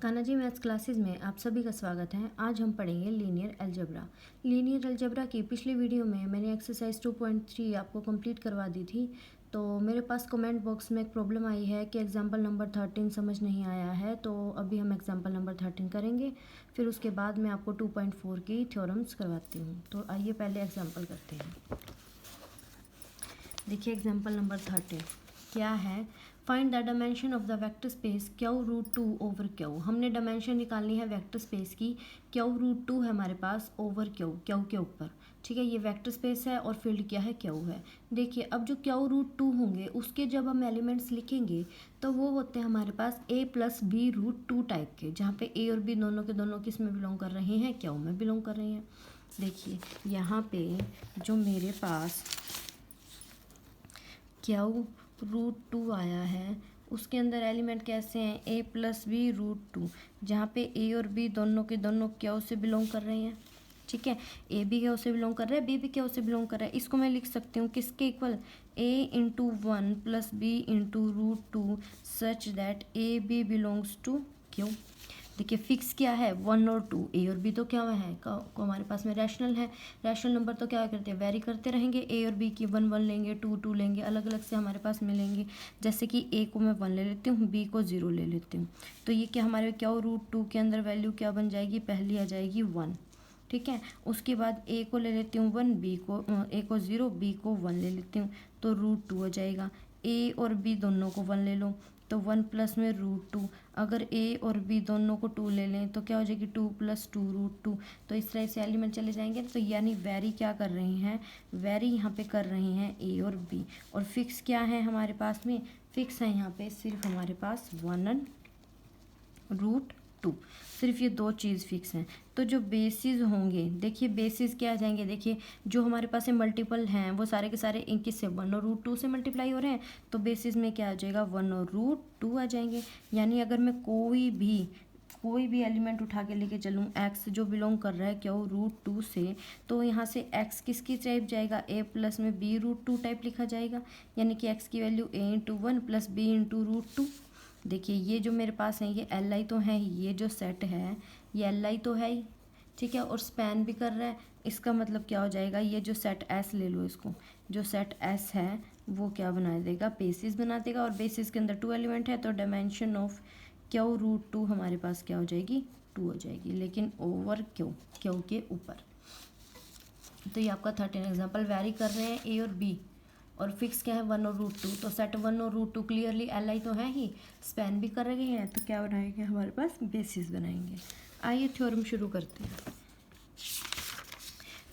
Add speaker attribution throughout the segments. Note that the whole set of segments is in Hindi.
Speaker 1: कान्हा जी मैथ्स क्लासेस में आप सभी का स्वागत है। आज हम पढ़ेंगे लीनियर अलजेब्रा। लीनियर अलजेब्रा की पिछले वीडियो में मैंने एक्सरसाइज 2.3 आपको कंप्लीट करवा दी थी। तो मेरे पास कमेंट बॉक्स में एक प्रॉब्लम आई है कि एग्जाम्पल नंबर 13 समझ नहीं आया है, तो अभी हम एग्जाम्पल नंबर 13 करेंगे। फिर उसके बाद मैं आपको 2.4 की थ्योरम्स करवाती हूँ। तो आइए पहले एग्जाम्पल करते हैं। देखिए एग्जाम्पल नंबर 13 क्या है। Find the dimension of the vector space Q root 2 over Q. हमने डायमेंशन निकालनी है वेक्टर स्पेस की। क्यू रूट 2 है हमारे पास ओवर क्यू, क्यू के ऊपर। ठीक है, ये वेक्टर स्पेस है और फील्ड क्या है, क्यू है। देखिए अब जो क्यू रूट 2 होंगे उसके जब हम एलिमेंट्स लिखेंगे तो वो होते हैं हमारे पास a plus B root 2 type के, जहाँ पे a और b दोनों के दोनों किस में बिलोंग कर रहे हैं, क्यू में बिलोंग कर रहे हैं। देखिए यहाँ पे जो मेरे पास क्यू रूट 2 आया है उसके अंदर एलिमेंट कैसे हैं, a प्लस बी रूट 2, जहाँ पे a और b दोनों के दोनों क्यू से बिलोंग कर रहे हैं। ठीक है, a भी क्यू से बिलोंग कर रहा है, b भी क्यू से बिलोंग कर रहा है। इसको मैं लिख सकती हूँ किसके equal, a into 1 plus B into root 2 such that a b belongs to Q. देखिए फिक्स क्या है, 1 और 2, ए और बी तो क्या है को हमारे पास में रैशनल है। रैशनल नंबर तो क्या करते हैं, वेरी करते रहेंगे। ए और बी की 1 1 लेंगे, 2 2 लेंगे, अलग अलग से हमारे पास मिलेंगे। जैसे कि ए को मैं 1 ले लेती हूँ, बी को 0 ले लेती हूँ, तो ये क्या हमारे क्या रूट 2 के अंदर वैल्यू क्या बन जाएगी, पहली आ जाएगी 1। ठीक है, उसके बाद ए को ले लेती हूँ 1, बी को ए को 0, बी को 1 ले लेती हूँ, तो रूट 2 हो जाएगा। ए और बी दोनों को 1 ले लो तो 1 प्लस में रूट 2। अगर ए और बी दोनों को 2 ले लें तो क्या हो जाएगी, 2 प्लस 2 रूट 2। तो इस तरह से एलिमेंट चले जाएंगे। तो यानी वेरी क्या कर रहे हैं, वेरी यहाँ पे कर रहे हैं ए और बी। और फिक्स क्या है हमारे पास में, फिक्स है यहाँ पे सिर्फ हमारे पास 1 एंड रूट 2, सिर्फ ये दो चीज़ फिक्स हैं। तो जो बेसिस होंगे, देखिए बेसिस क्या आ जाएंगे, देखिए जो हमारे पास मल्टीपल हैं वो सारे के सारे इनके से 1 और रूट 2 से मल्टीप्लाई हो रहे हैं, तो बेसिस में क्या आ जाएगा, 1 और रूट 2 आ जाएंगे। यानी अगर मैं कोई भी एलिमेंट उठा के लेके चलूँ x जो बिलोंग कर रहा है क्यू रूट 2 से, तो यहाँ से x किसकी टाइप जाएगा, a प्लस में b रूट 2 टाइप लिखा जाएगा। यानी कि x की value a into 1 plus b into root 2। देखिए ये जो मेरे पास है ये एल आई तो है ही, ये जो सेट है ये एल आई तो है ही। ठीक है, और स्पैन भी कर रहा है। इसका मतलब क्या हो जाएगा, ये जो सेट एस ले लो, इसको जो सेट एस है वो क्या बना देगा, बेसिस बना देगा। और बेसिस के अंदर 2 एलिमेंट है तो डायमेंशन ऑफ क्यू रूट 2 हमारे पास क्या हो जाएगी, 2 हो जाएगी, लेकिन ओवर क्यू, क्यू के ऊपर। तो ये आपका 13 एग्जाम्पल वेरी कर रहे हैं ए और बी, और फिक्स क्या है 1 और रूट 2। तो सेट 1 और रूट 2 क्लियरली एल आई तो है ही, स्पैन भी कर रहे हैं, तो क्या बनाएंगे हमारे पास, बेसिस बनाएंगे। आइए थ्योरम शुरू करते हैं।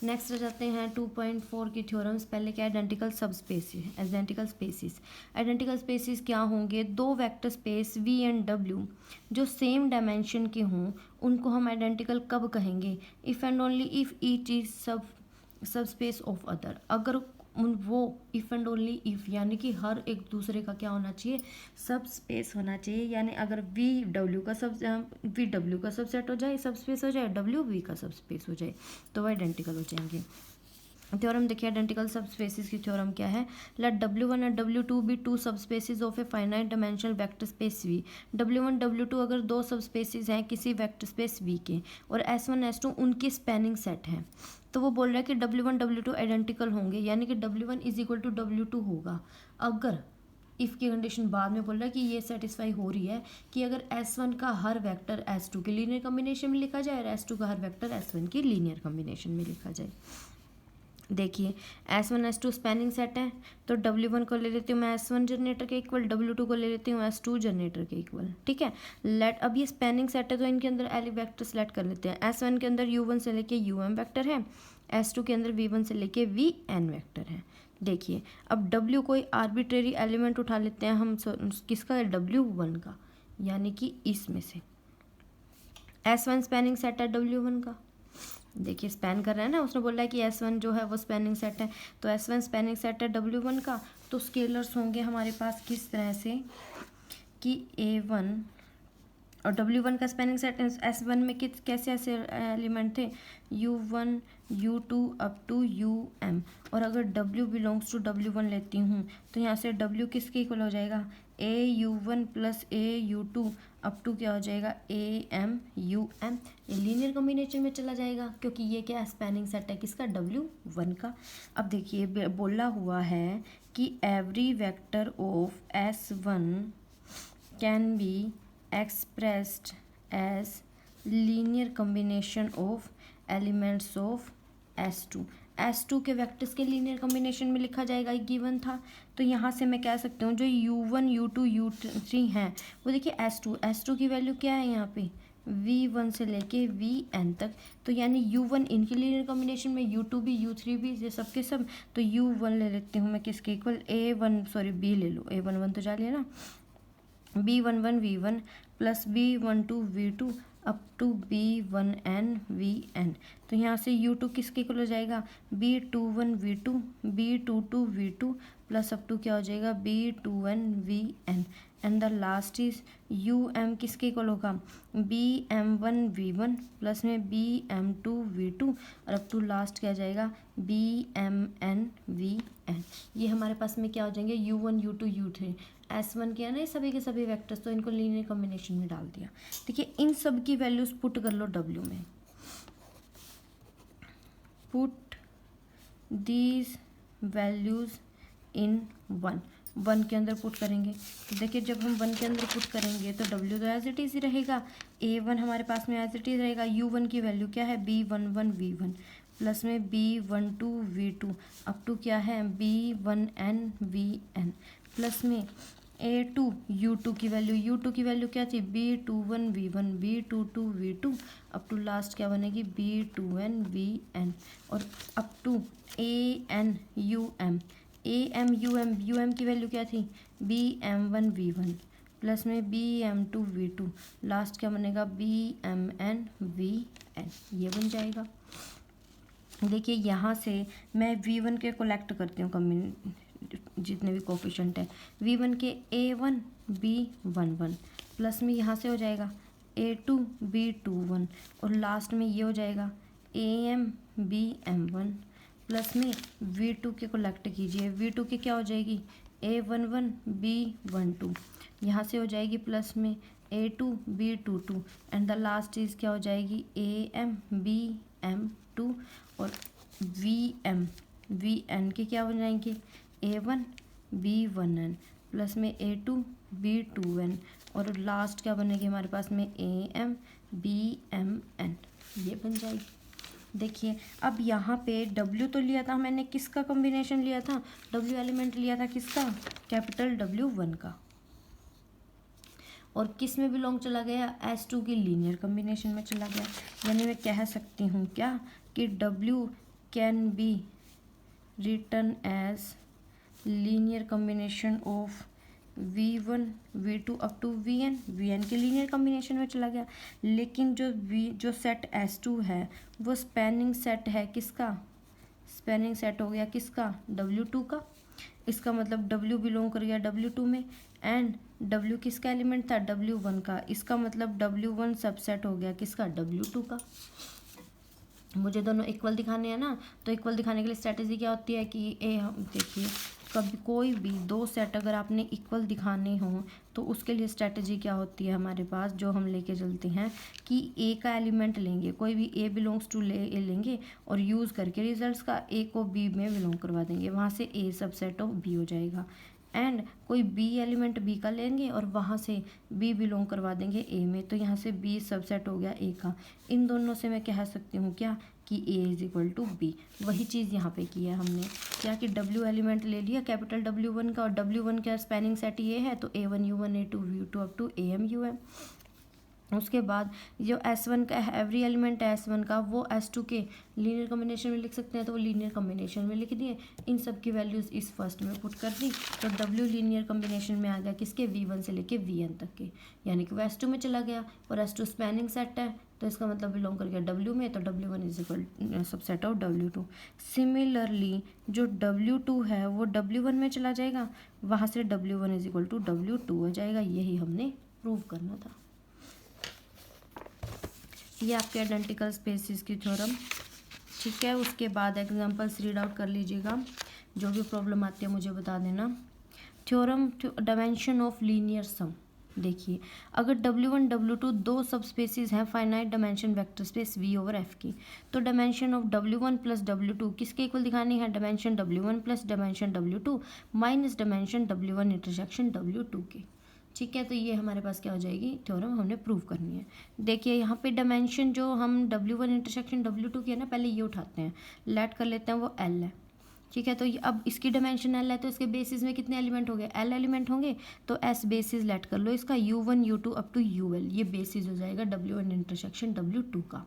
Speaker 1: नेक्स्ट आ जाते हैं 2.4 की थ्योरम्स। पहले क्या, identical subspaces, identical spaces. Identical spaces क्या होंगे, दो vector space v and w जो सेम डायमेंशन के हों उनको हम आइडेंटिकल कब कहेंगे, if and only if each is subspace of other. अगर वो इफ़ एंड ओनली इफ़ यानी कि हर एक दूसरे का क्या होना चाहिए, सब स्पेस होना चाहिए। यानी अगर वी डब्ल्यू का सब सेट हो जाए, सब स्पेस हो जाए, डब्ल्यू वी का सब स्पेस हो जाए, तो वह आइडेंटिकल हो जाएंगे। थ्योरम देखिए आइडेंटिकल सब स्पेसिस की थ्योरम क्या है, let W1 and W2 be two subspaces of a finite dimensional vector space V। W1 W2 अगर दो सब स्पेसिस हैं किसी वेक्टर स्पेस V के, और S1 S2 उनकी स्पैनिंग सेट है, तो वो बोल रहा है कि W1 W2 आइडेंटिकल होंगे, यानी कि W1 is equal to W2 होगा। अगर इफ़ की कंडीशन बाद में बोल रहा है कि ये सेटिस्फाई हो रही है कि अगर S1 का हर वेक्टर S2 के लीनियर कॉम्बिनेशन में लिखा जाए और S2 का हर वेक्टर S1 की लीनियर कॉम्बिनेशन में लिखा जाए। देखिए S1 S2 स्पैनिंग सेट है, तो W1 को ले लेती हूँ मैं S1 जनरेटर के इक्वल, W2 को ले लेती हूँ S2 जनरेटर के इक्वल। ठीक है, लेट अब ये स्पैनिंग सेट है तो इनके अंदर एली वेक्टर सेलेक्ट कर लेते हैं। S1 के अंदर U1 से लेके UM वेक्टर है, S2 के अंदर V1 से लेके VN वेक्टर है। देखिए अब W कोई आर्बिट्रेरी एलिमेंट उठा लेते हैं हम, किसका है, W1 का, यानी कि इसमें से S1 स्पैनिंग सेट है W1 का। देखिए स्पैन कर रहा है ना, उसने बोला है कि S1 जो है वो स्पैनिंग सेट है, तो S1 स्पैनिंग सेट है W1 का। तो स्केलर्स होंगे हमारे पास किस तरह से कि A1 और W1 का स्पैनिंग सेट S1 में कैसे ऐसे एलिमेंट थे, U1 U2 up to UM। और अगर W बिलोंग्स टू W1 लेती हूँ तो यहाँ से W किसके इक्वल हो जाएगा, AU1 plus AU2 up to क्या हो जाएगा AMUM। ये लीनियर कॉम्बिनेशन में चला जाएगा क्योंकि ये क्या स्पैनिंग सेट है किसका W1 का। अब देखिए बोला हुआ है कि every vector of S1 can be expressed as linear combination of elements of S2 के वेक्टर्स के लीनियर कॉम्बिनेशन में लिखा जाएगा, एक गिवन था। तो यहाँ से मैं कह सकती हूँ जो U1 U2 U3 हैं वो देखिए S2 की वैल्यू क्या है यहाँ पे V1 से लेके Vn तक, तो यानी U1 इनके लीनियर कॉम्बिनेशन में, U2 भी U3 भी, ये सब के सब। तो U1 ले लेती हूँ मैं किसके इक्वल B ले लो, A11 तो जा लिया ना, B11 V1 plus B12 V2 up to B1n Vn। तो यहाँ से U2 किसके इक्वल हो जाएगा B21 V2 B22 V2 plus up to क्या हो जाएगा B2n Vn and the last is UM किसके इक्वल होगा BM1 V1 प्लस में BM2 V2 और अप टू लास्ट क्या जाएगा BMN Vn। ये हमारे पास में क्या हो जाएंगे U1 U2 U3 S1 के है ना ये सभी के सभी वेक्टर्स, तो इनको लीनियर कॉम्बिनेशन में डाल दिया। देखिए इन सब की वैल्यूज पुट कर लो W में, पुट दीज वैल्यूज इन 1 के अंदर पुट करेंगे। तो देखिए जब हम 1 के अंदर पुट करेंगे तो W तो एज इट इज ही रहेगा, A1 हमारे पास में एज इट इज रहेगा, U1 की वैल्यू क्या है B11 V1 प्लस में B12 V2 अप टू क्या है B1n Vn प्लस में A2 U2 की वैल्यू क्या थी B21 V1 B22 V2 up to last क्या बनेगी B2n Vn और अप टू AN UM की वैल्यू क्या थी BM1 V1 प्लस में BM2 V2 लास्ट क्या बनेगा BMN Vn। ये बन जाएगा। देखिए यहाँ से मैं V1 के कलेक्ट करती हूँ जितने भी कोफिशिएंट है V1 के A1 B11 प्लस में यहाँ से हो जाएगा A2 B21 और लास्ट में ये हो जाएगा AM BM1 प्लस में V2 के कलेक्ट कीजिए, V2 की क्या हो जाएगी A11 B12 यहाँ से हो जाएगी प्लस में A2 B22 and the last is क्या हो जाएगी AM BM2 और VN के क्या बन जाएंगे A1 B1n प्लस में A2 B2n और लास्ट क्या बनेगी हमारे पास में AM BMN। ये बन जाएगी। देखिए अब यहाँ पे W तो लिया था मैंने, किसका कॉम्बिनेशन लिया था W एलिमेंट लिया था किसका कैपिटल W1 का, और किस में बिलोंग चला गया S2 की लीनियर कॉम्बिनेशन में चला गया। यानी मैं कह सकती हूँ क्या कि W can be written as linear combination of V1 V2 up to Vn के लीनियर कॉम्बिनेशन में चला गया। लेकिन जो सेट S2 है वो स्पैनिंग सेट है किसका, स्पैनिंग सेट हो गया किसका W2 का। इसका मतलब W बिलोंग कर गया W2 में एंड W किसका एलिमेंट था W1 का। इसका मतलब W1 सबसेट हो गया किसका W2 का। मुझे दोनों इक्वल दिखाने हैं ना, तो इक्वल दिखाने के लिए स्ट्रैटेजी क्या होती है कि देखिए कभी कोई भी दो सेट अगर आपने इक्वल दिखाने हों तो उसके लिए स्ट्रैटेजी क्या होती है हमारे पास जो हम लेके चलते हैं कि ए का एलिमेंट लेंगे, कोई भी ए बिलोंग्स टू ए लेंगे और यूज़ करके रिजल्ट्स का ए को बी में बिलोंग करवा देंगे, वहाँ से ए सबसेट ऑफ बी हो जाएगा। एंड कोई बी एलिमेंट बी का लेंगे और वहाँ से बी बिलोंग करवा देंगे ए में, तो यहाँ से बी सबसेट हो गया ए का। इन दोनों से मैं कह सकती हूँ क्या कि ए इज इक्वल टू बी। वही चीज़ यहाँ पे किया हमने क्या कि W एलिमेंट ले लिया कैपिटल W1 का और W1 का स्पैनिंग सेट ये है तो A1 U1 A2 U2 up to AM UM। उसके बाद जो S1 का एवरी एलिमेंट है S1 का वो S2 के लीनियर कॉम्बिनेशन में लिख सकते हैं, तो वो लीनियर कॉम्बिनेशन में लिख दिए। इन सब की वैल्यूज़ इस फर्स्ट में पुट कर दी तो W लीनियर कॉम्बिनेशन में आ गया किसके V1 से लेके Vn तक के, यानी कि वो S2 में चला गया और S2 स्पैनिंग सेट है तो इसका मतलब बिलोंग कर गया W में, तो W1 is equal subset of W2। Similarly जो W2 है वो W1 में चला जाएगा, वहाँ से W1 is equal to W2 हो जाएगा। यही हमने प्रूव करना था। ये आपके आइडेंटिकल स्पेसिस की थ्योरम, ठीक है। उसके बाद एग्जांपल्स रीड आउट कर लीजिएगा, जो भी प्रॉब्लम आती है मुझे बता देना। थ्योरम डायमेंशन ऑफ लीनियर सम। देखिए अगर W1 W2 दो सब स्पेसिस हैं finite dimension vector space V over F की, तो dimension of W1 plus W2 किसके इक्वल दिखानी है, dimension W1 plus dimension W2 minus dimension W1 intersection W2 के। ठीक है, तो ये हमारे पास क्या हो जाएगी, थ्योरम हमने प्रूव करनी है। देखिए यहाँ पे डायमेंशन जो हम W1 इंटरसेक्शन W2 की है ना, पहले ये उठाते हैं, लेट कर लेते हैं वो L है। ठीक है, तो अब इसकी डायमेंशन L है, तो इसके बेसिस में कितने एलिमेंट हो गए, L एलिमेंट होंगे, तो S बेसिस लेट कर लो इसका U1 U2 up to UL, ये बेसिस हो जाएगा W1 इंटरसेक्शन W2 का।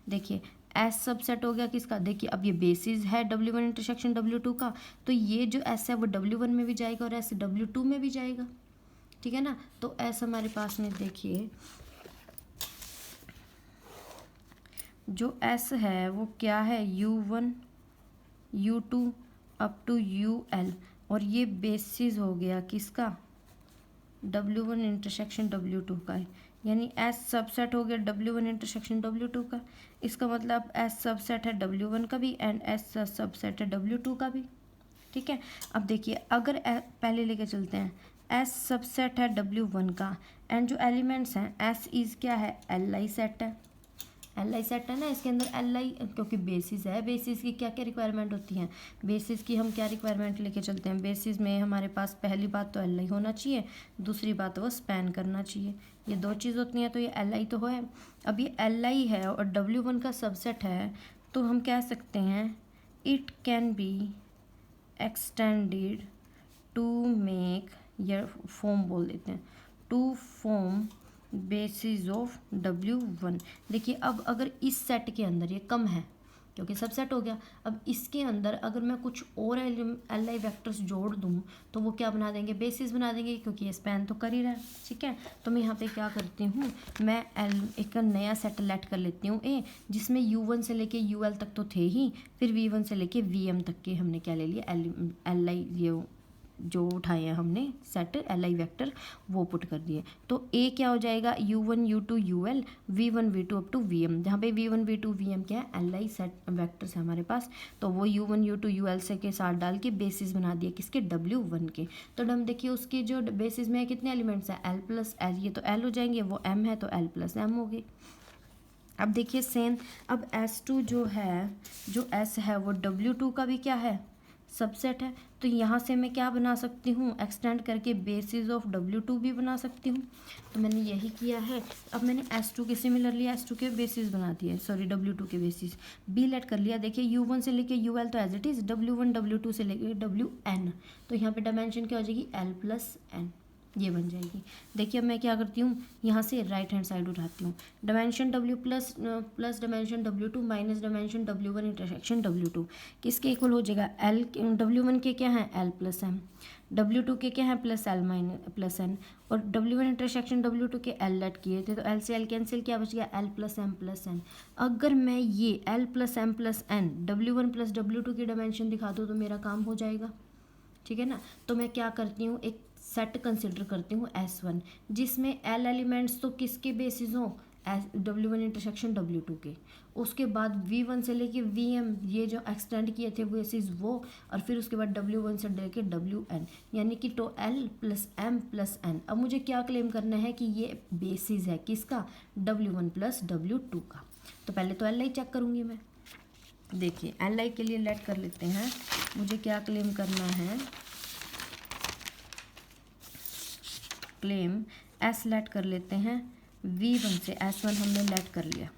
Speaker 1: देखिए S सबसेट हो गया किसका, देखिए अब ये बेसिस है W1 इंटरसेक्शन W2 का, तो ये जो S है वो W1 में भी जाएगा और S W2 में भी जाएगा। ठीक है ना, तो S हमारे पास में देखिए जो S है वो क्या है, U1 U2 up to UL, और ये बेसिस हो गया किसका, W1 इंटरसेक्शन W2 का है, यानी S सबसेट हो गया W1 इंटरसेक्शन W2 का। इसका मतलब S सबसेट है W1 का भी एंड S सबसेट है W2 का भी। ठीक है, अब देखिए अगर पहले लेके चलते हैं, S सबसेट है W1 का एंड जो एलिमेंट्स हैं S इज़ क्या है, Li सेट है, Li सेट है ना, इसके अंदर Li क्योंकि बेसिस है, बेसिस की क्या क्या रिक्वायरमेंट होती हैं, बेसिस की हम क्या रिक्वायरमेंट लेके चलते हैं, बेसिस में हमारे पास पहली बात तो Li होना चाहिए, दूसरी बात वो स्पैन करना चाहिए, ये दो चीज़ होती हैं, तो ये Li तो है। अब ये Li है और W1 का सबसेट है, तो हम कह सकते हैं it can be extended to make, या फॉर्म बोल देते हैं, to form basis of W1। देखिए अब अगर इस सेट के अंदर ये कम है क्योंकि सब सेट हो गया, अब इसके अंदर अगर मैं कुछ और Li वेक्टर्स जोड़ दूँ तो वो क्या बना देंगे, बेसिस बना देंगे, क्योंकि ये स्पैन तो कर ही रहा है। ठीक है, तो मैं यहाँ पे क्या करती हूँ, मैं एक नया सेट लेट कर लेती हूँ A, जिसमें U1 से लेके UL तक तो थे ही, फिर V1 से लेके VM तक के हमने क्या ले लिया, Li ये जो उठाए हैं हमने सेट Li वेक्टर वो पुट कर दिए, तो A क्या हो जाएगा, U1 U2 UL V1 V2 up to VM, जहाँ पे V1 V2 VM क्या है, Li सेट वेक्टर्स है हमारे पास, तो वो U1 U2 UL से के साथ डाल के बेसिस बना दिए किसके, W1 के। तो हम देखिए उसके जो बेसिस में कितने एलिमेंट्स हैं, L प्लस L, ये तो L हो जाएंगे, वो M है तो L प्लस M हो गए। अब देखिए सेम, अब S2 जो है, जो S है वो W2 का भी क्या है, सबसेट है, तो यहाँ से मैं क्या बना सकती हूँ, एक्सटेंड करके बेसिस ऑफ W2 भी बना सकती हूँ, तो मैंने यही किया है। अब मैंने S2 के सिमिलरली S2 के बेसिस बना दिए, सॉरी W2 के बेसिस बी लेट कर लिया। देखिए U1 से लेके UL तो as it is, W1 W2 से लेके WN, तो यहाँ पे डायमेंशन क्या हो जाएगी, L प्लस N, ये बन जाएगी। देखिए अब मैं क्या करती हूँ, यहाँ से राइट हैंड साइड उठाती हूँ, dimension W plus dimension W2 minus dimension W1 intersection W2 किसके इक्वल हो जाएगा, L W1 के क्या है L प्लस M, W2 के क्या है plus L minus plus N, और W1 इंटरसेक्शन W2 के L लेट किए थे, तो L से L कैंसिल, क्या बच गया L plus M plus N। अगर मैं ये L plus M plus N W1 plus W2 की डायमेंशन दिखा दूँ तो मेरा काम हो जाएगा। ठीक है ना, तो मैं क्या करती हूँ, एक सेट कंसिडर करती हूँ S1, जिसमें L एलिमेंट्स तो किसके बेसिस हो, W1 इंटरसेक्शन W2 के, उसके बाद V1 से लेके VM ये जो एक्सटेंड किए थे बेसिस वो, और फिर उसके बाद W1 से लेके WN, यानी कि तो L plus M plus N। अब मुझे क्या क्लेम करना है कि ये बेसिस है किसका, W1 प्लस W2 का। तो पहले तो Li चेक करूँगी मैं, देखिए Li के लिए लेट कर लेते हैं, मुझे क्या क्लेम करना है, क्लेम S लेट कर लेते हैं, V1 से S1 हमने लेट कर लिया,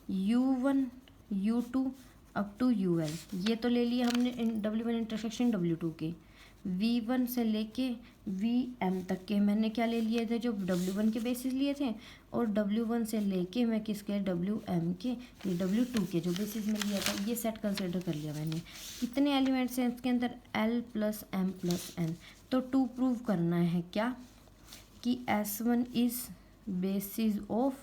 Speaker 1: U1 U2 up to UL ये तो ले लिए हमने W1 इंटरसेक्शन W2 के, V1 से लेके VM तक के मैंने क्या ले लिए थे, जो W1 के बेसिस लिए थे, और W1 से लेके मैं किसके WM के, ये W2 के जो बेसिस में लिया था, ये सेट कंसिडर कर लिया मैंने। कितने एलिमेंट्स हैं इसके अंदर, L plus M plus N, तो 2 प्रूव करना है क्या कि S1 is basis of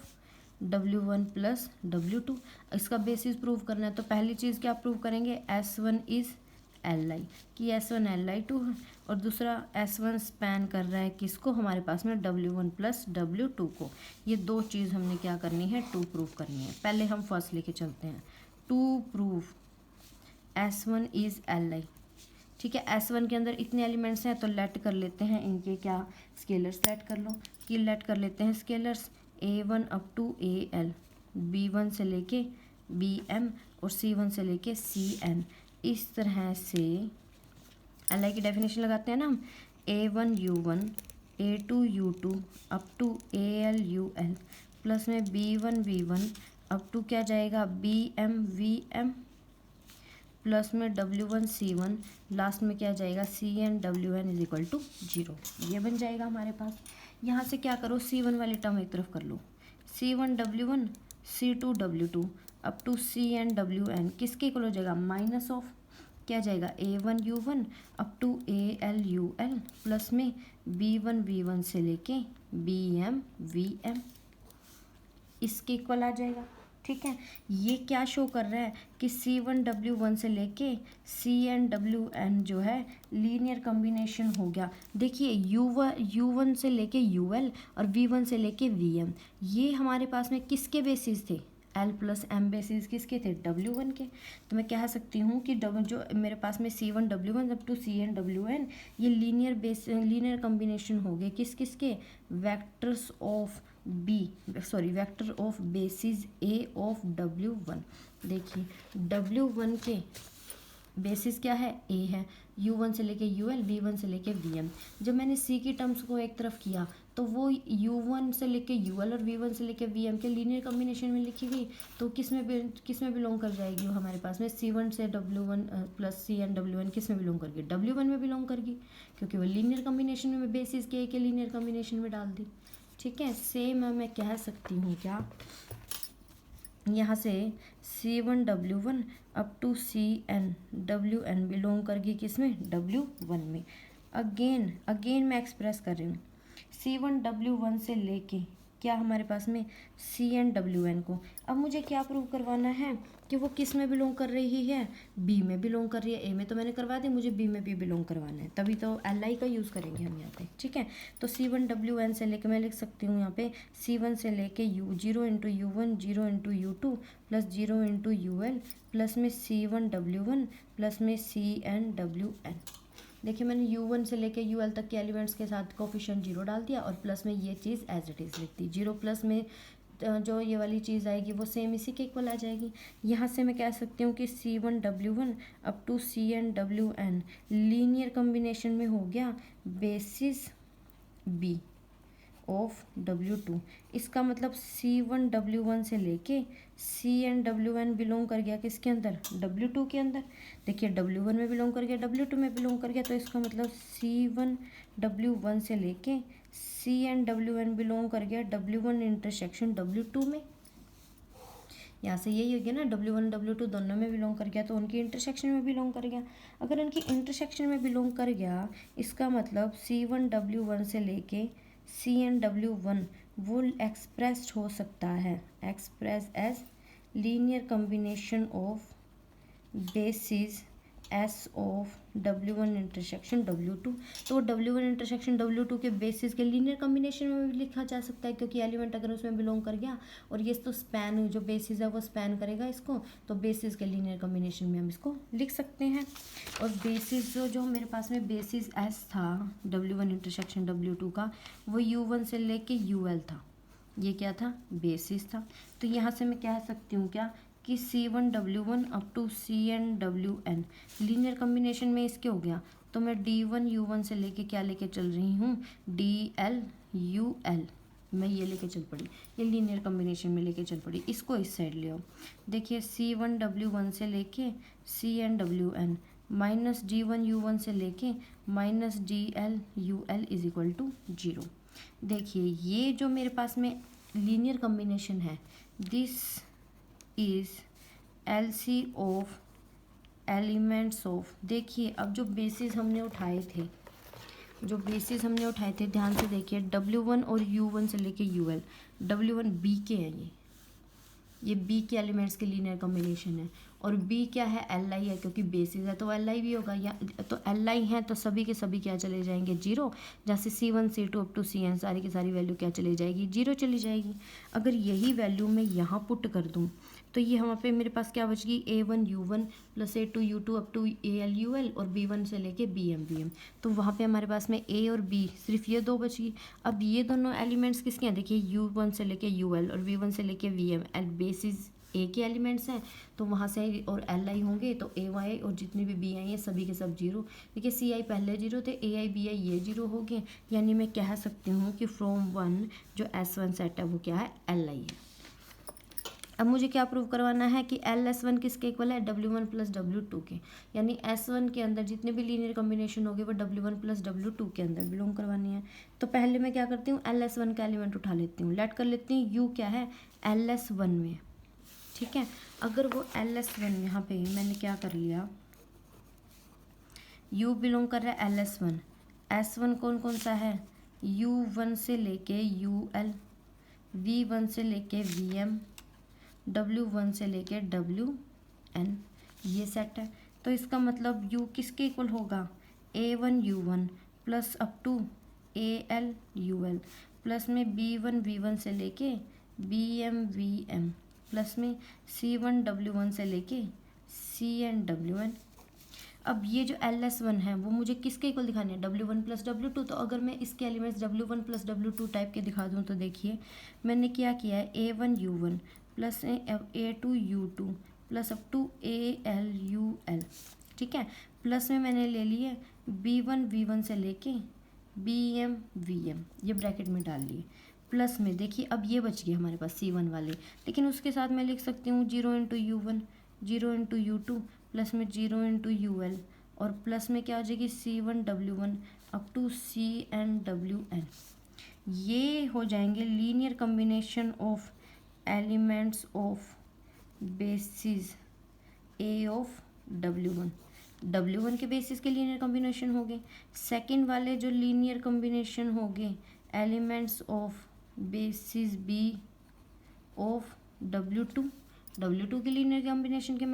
Speaker 1: W1 plus W2, इसका बेसिस प्रूव करना है, तो पहली चीज़ क्या प्रूव करेंगे, S1 इज़ Li, कि S1 Li2 है, और दूसरा S1 स्पैन कर रहा है किसको, हमारे पास में W1 प्लस W2 को। ये दो चीज़ हमने क्या करनी है, 2 प्रूव करनी है। पहले हम फर्स्ट लेके चलते हैं, 2 प्रूव S1 इज़ Li, ठीक है। S1 के अंदर इतने एलिमेंट्स हैं तो लेट कर लेते हैं इनके क्या स्केलर्स लेट कर लो कि लेट कर लेते हैं scalars A1 up to AL, B1 से लेके BM और C1 से लेके CN। इस तरह से LI की डेफिनेशन लगाते हैं ना हम, A1 U1 A2 U2 up to AL UL plus में B1 V1 अप टू क्या जाएगा BM VM प्लस में W1 C1 लास्ट में क्या जाएगा CN WN is equal to 0। ये बन जाएगा हमारे पास। यहाँ से क्या करो C1 वाली टर्म एक तरफ कर लो, C1 W1 C2 W2 up to CN WN किसके इक्वल हो जाएगा माइनस ऑफ क्या जाएगा A1 U1 up to AL UL plus में B1 V1 से लेके BM VM इसके इक्वल आ जाएगा। ठीक है, ये क्या शो कर रहा है कि C1 W1 से लेके CN WN जो है लीनियर कॉम्बिनेशन हो गया। देखिए U1 से लेके UL और V1 से लेके VM ये हमारे पास में किसके बेसिस थे, L प्लस M बेसिस किसके थे W1 के। तो मैं कह सकती हूँ कि जो मेरे पास में C1 W1 up to CN WN ये लीनियर कॉम्बिनेशन हो गए किसके vectors of vector of basis A of W1। देखिए W1 के बेसिस क्या है A है, U1 से लेके UL V1 से लेके VM। जब मैंने C की टर्म्स को एक तरफ किया तो वो U1 से लेके UL और V1 से लेके VM के लीनियर कॉम्बिनेशन में लिखी गई। तो किस में बिलोंग कर जाएगी वो हमारे पास में C1 से W1 प्लस CN WN किस में बिलोंग करगी W1 में बिलोंग करगी, क्योंकि वो लीनियर कॉम्बिनेशन में बेसिस के A के लीनियर कॉम्बिनेशन में डाल दी। ठीक है, सेम मैं कह सकती हूँ क्या यहाँ से C1 W1 up to CN WN belong करगी किस में W1 में। अगेन मैं एक्सप्रेस कर रही हूँ C1 W1 से लेके क्या हमारे पास में CN WN को। अब मुझे क्या प्रूव करवाना है कि वो किस में बिलोंग कर रही है, B में बिलोंग कर रही है। A में तो मैंने करवा दी, मुझे B में भी बिलोंग करवाना है, तभी तो LI का यूज़ करेंगे हम यहाँ पे। ठीक है, तो C1 WN से लेके मैं लिख सकती हूँ यहाँ पे C1 से लेके 0 into U1 0 into U2 plus 0 into UL plus में C1 W1 प्लस में CN WN। देखिए मैंने U1 से लेके UL तक के एलिमेंट्स के साथ कोफिशिएंट 0 डाल दिया और प्लस में ये चीज़ एज इट इज़ लिख दी। 0 प्लस में जो ये वाली चीज़ आएगी वो सेम इसी के इक्वल आ जाएगी। यहाँ से मैं कह सकती हूँ कि C1 W1 up to CN WN linear combination में हो गया बेसिस B ऑफ W2। इसका मतलब C1 W1 से लेके CN WN बिलोंग कर गया किसके अंदर W2 के अंदर। देखिए W1 में बिलोंग कर गया W2 में बिलोंग कर गया, तो इसका मतलब C1 W1 से लेके CN WN बिलोंग कर गया W1 इंटरसेक्शन W2 में। यहाँ से यही हो गया ना W1 W2 दोनों में बिलोंग कर गया तो उनकी इंटरसेक्शन में बिलोंग कर गया। अगर उनकी इंटरसेक्शन में बिलोंग कर गया इसका मतलब C1 W1 से लेके CN W1 वो एक्सप्रेस्ड हो सकता है express as linear combination of basis S of W1 intersection W2। तो W1 इंटरसेक्शन W2 के बेसिस के लीनियर कॉम्बिनेशन में भी लिखा जा सकता है, क्योंकि एलिमेंट अगर उसमें बिलोंग कर गया और ये तो स्पैन जो बेसिस है वो स्पैन करेगा इसको, तो बेसिस के लीनियर कॉम्बिनेशन में हम इसको लिख सकते हैं। और बेसिस जो मेरे पास में बेसिस S था W1 इंटरसेक्शन W2 का वो U1 से लेके UL था, ये क्या था बेसिस था। तो यहाँ से मैं कह सकती हूँ क्या कि C1 W1 up to CN WN linear combination में इसके हो गया, तो मैं D1 U1 से लेके क्या लेके चल रही हूँ DL UL, मैं ये लेके चल पड़ी, ये लीनियर कॉम्बिनेशन में लेके चल पड़ी। इसको इस साइड ले आओ। देखिए C1 W1 से लेके CN WN minus D1 U1 से लेके minus DL UL is equal to 0। देखिए ये जो मेरे पास में लीनियर कॉम्बिनेशन है this is LC of elements of. देखिए अब जो बेसिस हमने उठाए थे ध्यान से देखिए W1 और U1 से लेके UL W1 B के हैं, ये B के एलिमेंट्स के लीनियर कॉम्बिनेशन है और बी क्या है, एल आई है, क्योंकि बेसिस है तो एल आई भी होगा, या तो एल आई है तो सभी के सभी क्या चले जाएंगे, जीरो। जैसे C1 C2 up to CN सारी की सारी वैल्यू क्या चली जाएगी, जीरो चली जाएगी। अगर यही वैल्यू मैं यहाँ पुट कर दूँ तो ये वहाँ पे मेरे पास क्या बचेगी, A1 U1 plus A2 U2 up to AL UL और B1 से लेके BM VM। तो वहाँ पे हमारे पास में A और B सिर्फ ये दो बची। अब ये दोनों एलिमेंट्स किसके हैं, देखिए U1 से लेके UL और V1 से लेके VM एंड बेसिस ए के एलिमेंट्स हैं, तो वहाँ से और एल आई होंगे तो ए वाई और जितनी भी बी आई हैं सभी के सब जीरो। देखिए सी आई पहले जीरो थे, ए आई बी आई ये जीरो हो गए, यानी मैं कह सकती हूँ कि फ्रॉम वन जो S1 सेट है वो क्या है, एल आई है। अब मुझे क्या प्रूव करवाना है कि LS1 किसके इक्वल है, W1 प्लस W2 के, यानी S1 के अंदर जितने भी लीनियर कॉम्बिनेशन होंगे वो W1 प्लस W2 के अंदर बिलोंग करवानी है। तो पहले मैं क्या करती हूँ, LS1 का एलिमेंट उठा लेती हूँ, लेट कर लेती हूँ U क्या है LS1 में, ठीक है। अगर वो LS1 यहाँ पे मैंने क्या कर लिया, U बिलोंग कर रहा है LS1, S1 कौन कौन सा है, U1 से लेके UL, V1 से लेके VM, W1 से लेके WN, ये सेट है। तो इसका मतलब U किसके इक्वल होगा, A1 U1 plus up to AL UL plus में B1 V1 से लेके BM VM प्लस में C1 W1 से लेके CN WN। अब ये जो LS1 है वो मुझे किसके इक्वल दिखाने हैं, W1 प्लस W2। तो अगर मैं इसके elements W1 plus W2 type के दिखा दूँ तो देखिए मैंने क्या किया है, A1 U1 plus A2 U2 plus up to AL UL, ठीक है। प्लस में मैंने ले लिए B1 V1 से लेके BM VM, ये ब्रैकेट में डाल लिए। प्लस में देखिए अब ये बच गए हमारे पास C1 वाले, लेकिन उसके साथ मैं लिख सकती हूँ 0 × U1 0 × U2 प्लस में 0 × UL और प्लस में क्या हो जाएगी C1 W1 up to CN WN। ये हो जाएंगे linear combination of elements of basis A of W1 के बेसिस के लीनियर कम्बिनेशन हो गए। सेकेंड वाले जो लीनियर कम्बिनेशन हो गए elements of basis B of W2 के लीनियर कॉम्बिनेशन के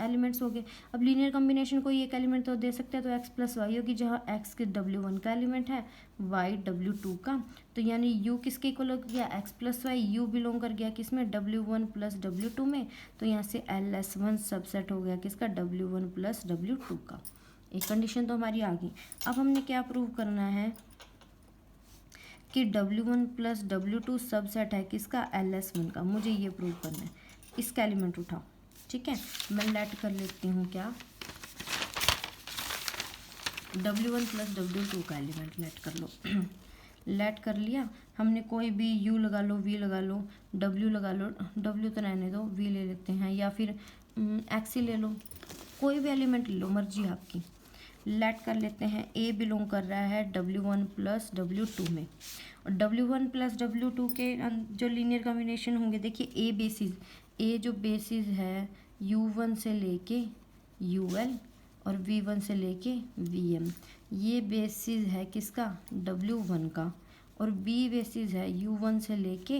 Speaker 1: एलिमेंट्स हो गए। अब लीनियर कॉम्बिनेशन कोई एक एलिमेंट तो दे सकते हैं, तो x प्लस वाई होगी, जहाँ x के W1 का एलिमेंट है, y W2 का। तो यानी u किसके इक्वल हो गया, x plus y, u belong कर गया किसमें, W1 प्लस W2 में। तो यहाँ से LS1 सबसेट हो गया किसका, W1 प्लस W2 का। एक कंडीशन तो हमारी आ गई। अब हमने क्या प्रूव करना है कि W1 प्लस W2 सबसेट है किसका, LS1 का। मुझे ये प्रूव करना है। इसका एलिमेंट उठाओ, ठीक है। मैं लेट कर लेती हूँ क्या, W1 प्लस W2 का एलिमेंट लेट कर लो। लेट कर लिया हमने, कोई भी U लगा लो, V लगा लो, W लगा लो, W तो रहने दो, V ले लेते हैं, या फिर X ही ले लो, कोई भी एलिमेंट ले लो, मर्जी आपकी। लेट कर लेते हैं, A बिलोंग कर रहा है W1 प्लस W2 में, और W1 प्लस W2 के जो लीनियर कॉम्बिनेशन होंगे, देखिए A जो बेसिस है U1 से लेके UL और V1 से लेके VM, ये बेसिस है किसका, W1 का, और B बेसिस है U1 से लेके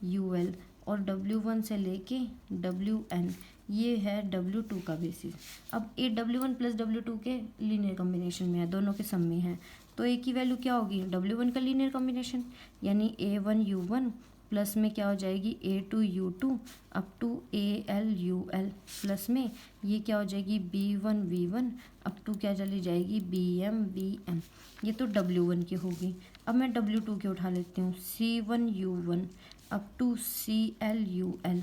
Speaker 1: UL और W1 से लेके WN, ये है W2 का बेसिस। अब ए W1 प्लस W2 के लीनियर कॉम्बिनेशन में है, दोनों के सम में है, तो ए की वैल्यू क्या होगी, W1 का लीनियर कॉम्बिनेशन, यानी A1 U1 प्लस में क्या हो जाएगी A2 U2 up to AL UL plus में ये क्या हो जाएगी B1 V1 अप टू क्या चली जाएगी BM VM, ये तो W1 की होगी। अब मैं W2 के उठा लेती हूँ, C1 U1 up to CL UL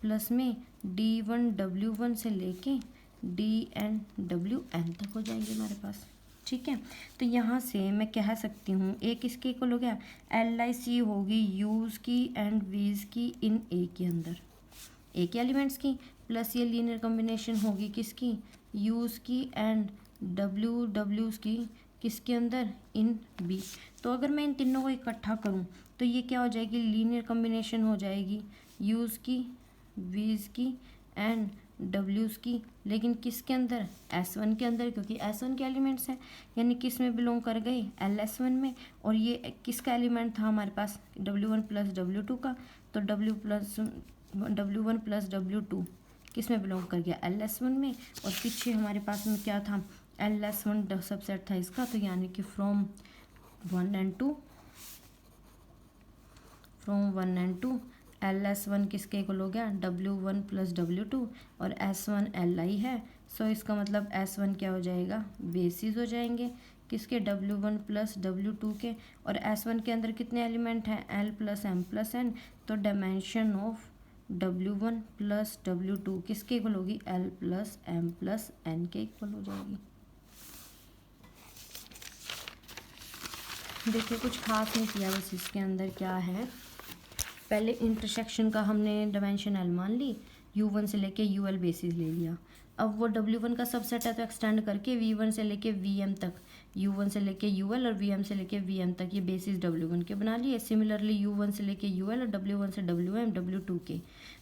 Speaker 1: plus में D1 W1 से लेके DN WN तक हो जाएंगे हमारे पास, ठीक है। तो यहाँ से मैं कह सकती हूँ ए किसके इक्वल हो गया, LIC होगी यूज़ की एंड वीज़ की इन ए के अंदर, ए के एलिमेंट्स की, प्लस ये लीनियर कॉम्बिनेशन होगी किसकी, यूज़ की एंड WW's की किसके अंदर, इन बी। तो अगर मैं इन तीनों को इकट्ठा करूँ तो ये क्या हो जाएगी, लीनियर कॉम्बिनेशन हो जाएगी यूज़ की, वीज़ की एंड W's की, लेकिन किसके अंदर, S1 के अंदर, क्योंकि S1 के एलिमेंट्स हैं, यानी किस में बिलोंग कर गए, LS1 में। और ये किसका एलिमेंट था हमारे पास, W1 प्लस W2 का, तो W1 प्लस W2 किस में बिलोंग कर गया, LS1 में। और पीछे हमारे पास में क्या था, LS1 सबसेट था इसका, तो यानी कि फ्रॉम 1 and 2 LS1 किसके इक्वल हो गया, W1 + W2 और S1 Li है। सो इसका मतलब S1 क्या हो जाएगा, बेसिस हो जाएंगे किसके, W1 + W2 के। और S1 के अंदर कितने एलिमेंट हैं, L + M + N। तो डायमेंशन ऑफ W1 + W2 किसके इक्वल होगी, L + M + N के इक्वल हो जाएगी। देखिए कुछ खास नहीं किया, बस इसके अंदर क्या है, पहले इंटरसेक्शन का हमने डायमेंशन L मान ली, U1 से लेके UL बेसिस ले लिया। अब वो W1 का सबसेट है तो एक्सटेंड करके V1 से लेके VM तक, U1 से लेके UL और VM से लेके VM तक ये बेसिस W1 के बना लिए। सिमिलरली U1 से लेके UL और W1 से WM W2 के।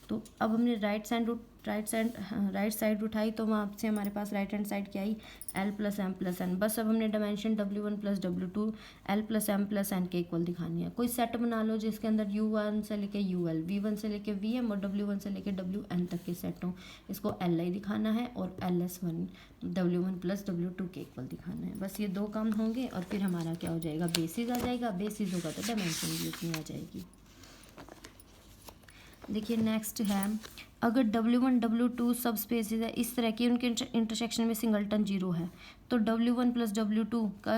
Speaker 1: तो अब हमने राइट साइड उठाई, तो वहाँ से हमारे पास राइट हैंड साइड क्या आई, L + M + N। बस अब हमने dimension W1 + W2 L + M + N के इक्वल दिखानी है। कोई सेट बना लो जिसके अंदर U1 से लेके UL, V1 से लेके VM और W1 से लेके WN तक के सेट हों। इसको Li दिखाना है और LS1 W1 + W2 के इक्वल दिखाना है। बस ये दो काम होंगे और फिर हमारा क्या हो जाएगा, बेसिस आ जाएगा। बेसिस होगा तो डायमेंशन भी उतनी आ जाएगी। देखिए नेक्स्ट है, अगर W1 W2 सब स्पेसिस है इस तरह की, उनके इंटरसेक्शन में सिंगलटन 0 है, तो W1 + W2 का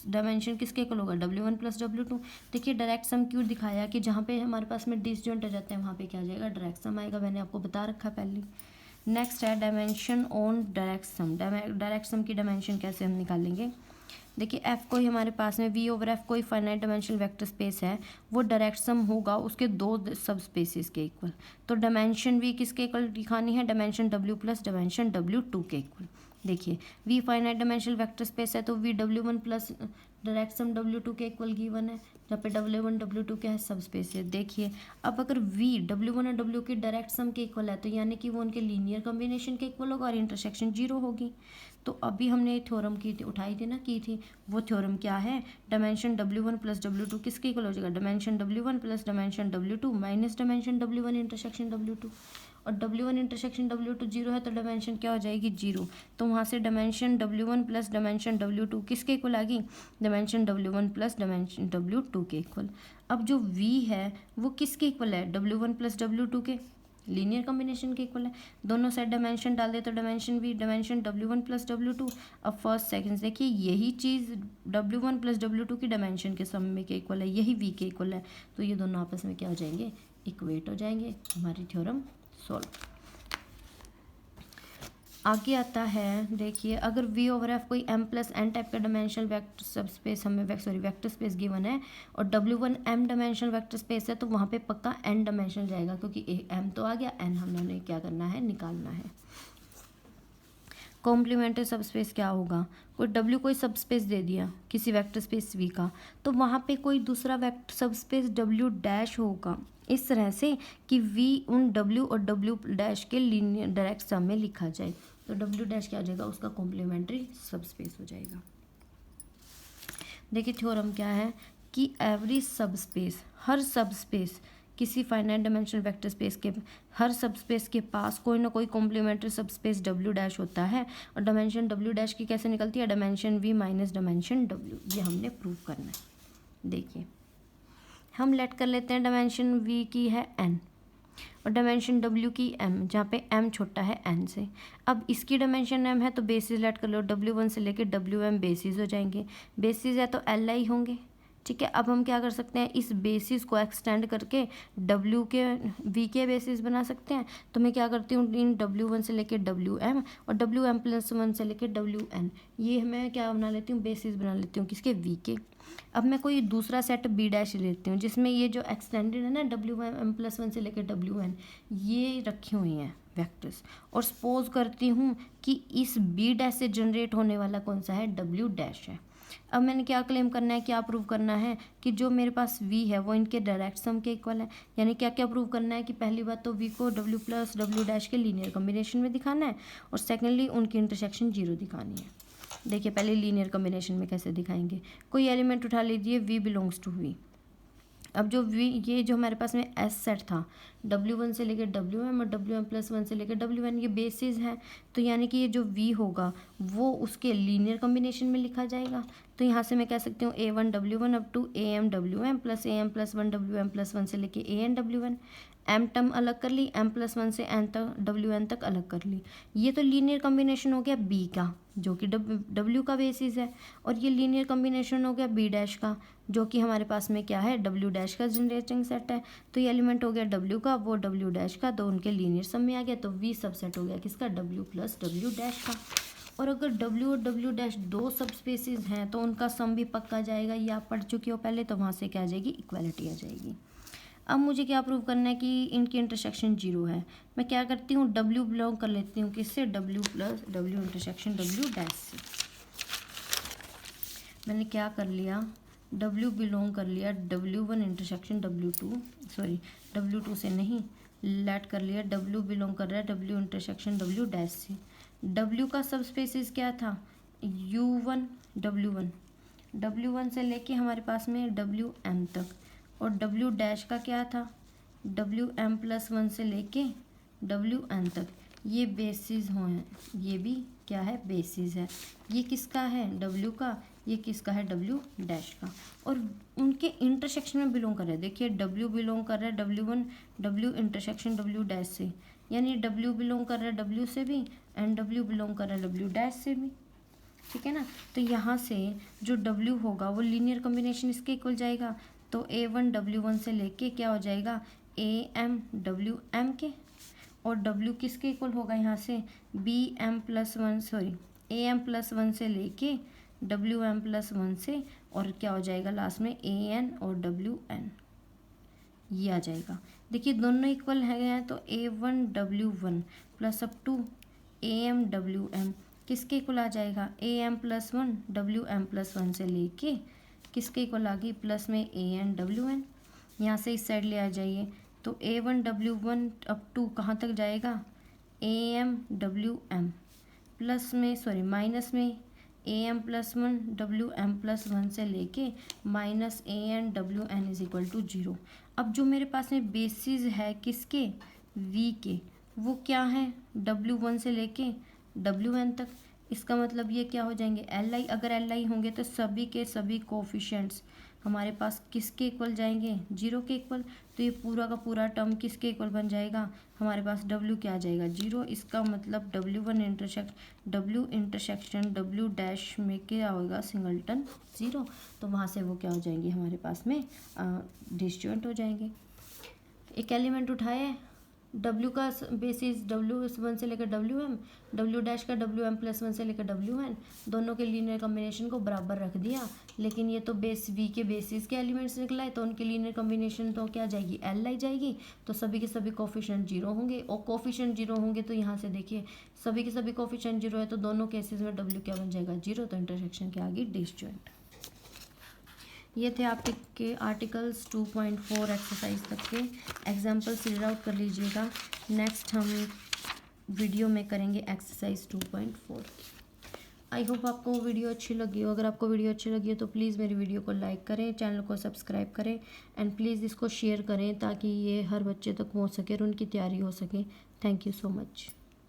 Speaker 1: डायमेंशन किसके इक्वल होगा, W1 + W2। देखिए डायरेक्ट सम क्यों दिखाया कि जहाँ पे हमारे पास में डिसजॉइंट आ जाते हैं वहाँ पे क्या आ जाएगा, डायरेक्ट सम आएगा। मैंने आपको बता रखा पहले। नेक्स्ट है dimension on direct sum. Direct sum की डायमेंशन कैसे हम निकालेंगे, देखिए F कोई हमारे पास में V/F कोई फाइनाइट डायमेंशनल वेक्टर स्पेस है, वो डायरेक्ट सम होगा उसके दो सब स्पेसिस के इक्वल। तो डायमेंशन V किसके इक्वल दिखानी है, डायमेंशन W + डायमेंशन W2 के इक्वल। देखिए V finite dimensional vector space है तो V W1 + direct sum W2 के इक्वल गिवन है, जहाँ पे W1 W2 क्या है, सब स्पेस है। देखिए अब अगर V W1 और W की डायरेक्ट सम के इक्वल है तो यानी कि वो उनके लीनियर कॉम्बिनेशन के इक्वल होगा और इंटरसेक्शन 0 होगी। तो अभी हमने थ्योरम की थी, उठाई थी ना, की थी, वो थ्योरम क्या है, डायमेंशन W1 + W2 किसके इक्वल हो जाएगा, dimension W1 + dimension W2 minus dimension W1 intersection W2। और W1 इंटरसेक्शन W2 0 है तो डायमेंशन क्या हो जाएगी, 0। तो वहाँ से डायमेंशन W1 + डायमेंशन W2 किसके इक्वल आ गई, डायमेंशन W1 + डायमेंशन W2 के इक्वल। अब जो V है वो किसके इक्वल है, W1 + W2 के लीनियर कॉम्बिनेशन के इक्वल है। दोनों साइड डायमेंशन डाल दे तो dimension V dimension W1 + W2। अब फर्स्ट सेकंड देखिए यही चीज़ W1 + W2 की डायमेंशन के सम में के इक्वल है, यही V के इक्वल है। तो ये दोनों आपस में क्या हो जाएंगे, इक्वेट हो जाएंगे। हमारी थ्योरम सॉल्व। आगे आता है, देखिए अगर V/F कोई M + N टाइप का डायमेंशनल वेक्टर सब स्पेस हमें वेक्टर स्पेस गिवन है और W1 M dimensional vector space है, तो वहाँ पे पक्का N डायमेंशनल जाएगा क्योंकि M तो आ गया, N हमने क्या करना है, निकालना है। कॉम्प्लीमेंट्री सब स्पेस क्या होगा, कोई W कोई सब स्पेस दे दिया किसी वेक्टर स्पेस V का, तो वहाँ पे कोई दूसरा वेक्टर सब स्पेस W' होगा इस तरह से कि V उन W और W' के लीनियर डायरेक्ट सम में लिखा जाए। तो W' क्या हो जाएगा, उसका कॉम्प्लीमेंट्री सब स्पेस हो जाएगा। देखिए थ्योरम क्या है कि एवरी सब स्पेस, हर सब स्पेस किसी फाइनाइट डायमेंशनल वेक्टर स्पेस के हर सब स्पेस के पास कोई ना कोई कॉम्प्लीमेंट्री सब स्पेस W' होता है। और डायमेंशन W' की कैसे निकलती है, dimension V minus dimension W। ये हमने प्रूव करना है। देखिए हम लेट कर लेते हैं डायमेंशन V की है N और डायमेंशन W की M, जहाँ पे M छोटा है N से। अब इसकी डायमेंशन M है तो बेसिस लेट कर लो, W1 से लेके WM बेसिस हो जाएंगे। बेसिस है तो Li होंगे, ठीक है। अब हम क्या कर सकते हैं, इस बेसिस को एक्सटेंड करके W के V के बेसिस बना सकते हैं। तो मैं क्या करती हूँ, इन W1 से लेके WM और WM+1 से लेके WN, ये मैं क्या बना लेती हूँ, बेसिस बना लेती हूँ किसके, V के। अब मैं कोई दूसरा सेट B' लेती हूँ जिसमें ये जो एक्सटेंडेड है ना WM+1 से लेकर WN, ये रखी हुई हैं वेक्टर्स, और सपोज करती हूँ कि इस B' से जनरेट होने वाला कौन सा है, W' है। अब मैंने क्या क्लेम करना है, क्या प्रूव करना है कि जो मेरे पास V है वो इनके डायरेक्ट सम के इक्वल है। यानी क्या क्या प्रूव करना है कि पहली बात तो V को W + W' के लीनियर कॉम्बिनेशन में दिखाना है और सेकेंडली उनकी इंटरसेक्शन 0 दिखानी है। देखिए पहले लीनियर कॉम्बिनेशन में कैसे दिखाएंगे, कोई एलिमेंट उठा लीजिए V बिलोंग्स टू V, अब जो वी, ये जो हमारे पास में एस सेट था W1 से लेकर WM और WM+1 से लेकर WN, ये बेसिस है, तो यानी कि ये जो V होगा वो उसके लीनियर कॉम्बिनेशन में लिखा जाएगा। तो यहाँ से मैं कह सकती हूँ A1 W1 up to AM WM plus AM+1 WM+1 से लेके AN WN। M टर्म अलग कर ली, M+1 से N तक WN तक अलग कर ली। ये तो लीनियर कॉम्बिनेशन हो गया B का, जो कि W का बेसिस है, और ये लीनियर कॉम्बिनेशन हो गया B डैश का, जो कि हमारे पास में क्या है, W डैश का जनरेटिंग सेट है। तो ये एलिमेंट हो गया W का, वो W डैश का, तो उनके लीनियर सम में आ गया, तो V सबसेट हो गया किसका, W प्लस W डैश का। और अगर W और W डैश दो सब स्पेसिस हैं तो उनका सम भी पक्का जाएगा, ये आप पढ़ चुके हो पहले, तो वहाँ से क्या आ जाएगी, इक्वालिटी आ जाएगी। अब मुझे क्या प्रूव करना है कि इनकी इंटरसेक्शन जीरो है। मैं क्या करती हूँ, W बिलोंग कर लेती हूँ किससे, W plus W intersection W dash से। मैंने क्या कर लिया, W बिलोंग कर लिया W1 intersection W2, sorry W2 से नहीं, लेट कर लिया W बिलोंग कर रहा है W इंटरसेक्शन W डैश से। W का सब स्पेसिस क्या था, U1 W1 से लेके हमारे पास में WM तक, और W डैश का क्या था, WM+1 से लेके WN तक। ये बेसिस हो हैं, ये भी क्या है, बेसिस है। ये किसका है, W का, ये किसका है, W डैश का, और उनके इंटरसेक्शन में बिलोंग कर रहा है। देखिए W बिलोंग कर रहा है W1 W intersection W dash से, यानी W बिलोंग कर रहा है W से भी, एंड W बिलोंग कर रहा है W डैश से भी, ठीक है ना। तो यहाँ से जो W होगा वो लीनियर कॉम्बिनेशन इसके इक्वल जाएगा, तो A1 W1 से लेके क्या हो जाएगा, AM WM के, और W किसके इक्वल होगा यहाँ से, AM+1 से लेके WM+1 से, और क्या हो जाएगा लास्ट में AN और WN, ये आ जाएगा। देखिए दोनों इक्वल हैं तो A1 W1 plus up to AM WM किसके इक्वल आ जाएगा, AM+1 WM+1 से लेके किसके इक्वल आ गई, प्लस में AN WN। यहाँ से इस साइड ले आ जाइए, तो A1 W1 अप टू कहाँ तक जाएगा, AM WM प्लस में, सॉरी माइनस में AM+1 WM+1 से लेके minus AN WN is equal to 0। अब जो मेरे पास में बेसिस है किसके, V के, वो क्या है, W1 से लेके WN तक। इसका मतलब ये क्या हो जाएंगे, Li। अगर Li होंगे तो सभी के सभी कोफिशिएंट्स हमारे पास किसके इक्वल जाएंगे, 0 के इक्वल। तो ये पूरा का पूरा टर्म किसके इक्वल बन जाएगा, हमारे पास W क्या आ जाएगा, 0। इसका मतलब W1 इंटरसेक्शन W डैश में क्या होगा, सिंगलटन 0। तो वहाँ से वो क्या हो जाएंगे, हमारे पास में डिसजॉइंट हो जाएंगे। एक एलिमेंट उठाए, W का बेसिस W1 से लेकर WM, W डैश का WM+1 से लेकर WN, दोनों के लीनियर कॉम्बिनेशन को बराबर रख दिया। लेकिन ये तो बेस V के बेसिस के एलिमेंट्स निकला है, तो उनकी लीनियर कॉम्बिनेशन तो क्या जाएगी, Li जाएगी। तो सभी के सभी कोफिशिएंट 0 होंगे, और कोफिशिएंट 0 होंगे तो यहाँ से देखिए सभी के सभी कोफिशिएंट 0 है, तो दोनों केसेस में W क्या बन जाएगा, 0। तो इंटरसेक्शन क्या आ गई, डिसजॉइंट। ये थे आपके आर्टिकल्स 2.4 एक्सरसाइज तक के एग्जाम्पल्स रीड आउट कर लीजिएगा। नेक्स्ट हम वीडियो में करेंगे एक्सरसाइज 2.4। आई होप आपको वीडियो अच्छी लगी हो। अगर आपको वीडियो अच्छी लगी हो तो प्लीज़ मेरी वीडियो को लाइक करें, चैनल को सब्सक्राइब करें, एंड प्लीज़ इसको शेयर करें ताकि ये हर बच्चे तक पहुंच सके और उनकी तैयारी हो सके। Thank you so much.